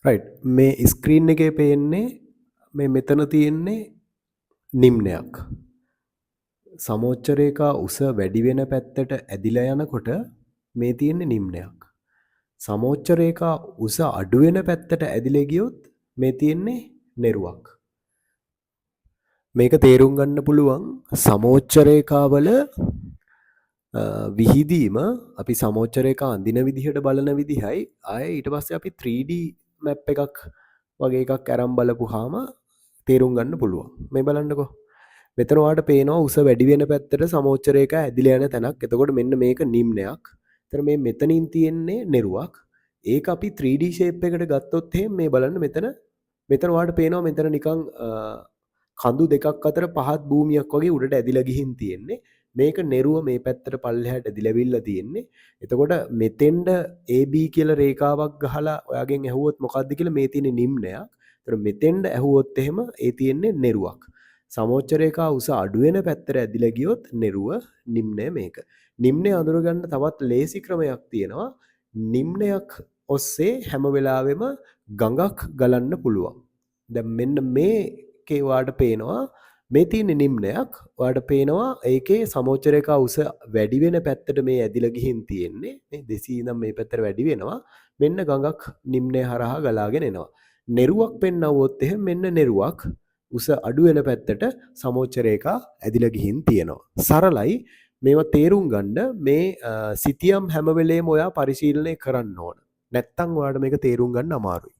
Right. මේ screen එකේ පේන්නේ මේ මෙතන තියෙන්නේ නිම්නයක්. සමෝච්ච රේඛා උස වැඩි වෙන පැත්තට ඇදිලා යනකොට මේ තියෙන්නේ නිම්නයක්. සමෝච්ච රේඛා උස අඩු වෙන පැත්තට ඇදිලා ගියොත් මේ තියෙන්නේ නිරුවක්. මේක තේරුම් ගන්න පුළුවන් සමෝච්ච රේඛාවල විහිදීම අපි සමෝච්ච රේඛා අඳින විදිහට බලන විදිහයි ආයේ ඊට පස්සේ අපි 3D මැප් එකක් වගේ එකක් අරන් බලපුවාම තේරුම් ගන්න පුළුවන්. මේ බලන්නකෝ. මෙතන ඔයාලට පේනවා උස වැඩි වෙන පැත්තට සමෝච්ච රේඛා ඇදිලා යන තැනක්. එතකොට මෙන්න මේක නිම්නයක්. එතන මේ මෙතනින් තියෙන්නේ නිරුවක්. ඒක අපි 3D shape එකට ගත්තොත් එහෙනම් මේ බලන්න මෙතන ඔයාලට පේනවා මෙතන නිකන් කඳු දෙකක් අතර පහත් භූමියක් වගේ උඩට ඇදිලා ගිහින් තියෙන්නේ. මේක නෙරුව මේ පැත්තට පල්ලෙහාට ඇදිලාවිල්ලා තියෙන්නේ. එතකොට මෙතෙන්ද AB කියලා රේඛාවක් ගහලා ඔයාගෙන් ඇහුවොත් මොකද්ද කියලා මේ තියෙන්නේ නිම්නයක්. එතකොට මෙතෙන්ද ඇහුවොත් එහෙම ඒ තියෙන්නේ නෙරුවක්. සමෝච්ච රේඛා උස අඩු වෙන පැත්තට ඇදිලා ගියොත් නෙරුව නිම්නය මේක. නිම්නය අඳුරගන්න තවත් ලේසි ක්‍රමයක් තියෙනවා. නිම්නයක් ඔස්සේ හැම වෙලාවෙම ගඟක් ගලන්න පුළුවන්. දැන් මෙන්න මේකේ ඔයාලට පේනවා මේ තියෙන නිම්නයක් ඔයාලට පේනවා ඒකේ සමෝච්ච රේඛා උස වැඩි වෙන පැත්තට මේ ඇදිලා ගිහින් තියෙන්නේ මේ 200 ඉඳන් මේ පැත්තට වැඩි වෙනවා මෙන්න ගඟක් නිම්නය හරහා ගලාගෙන එනවා නෙරුවක් පෙන්නවොත් එහෙනම් මෙන්න නෙරුවක් උස අඩු වෙන පැත්තට සමෝච්ච රේඛා ඇදිලා ගිහින් තියෙනවා සරලයි මේවා තේරුම් ගන්න මේ සිතියම් හැම වෙලේම ඔයා පරිශීලනය කරන්න ඕන නැත්තම් ඔයාලට මේක තේරුම් ගන්න අමාරුයි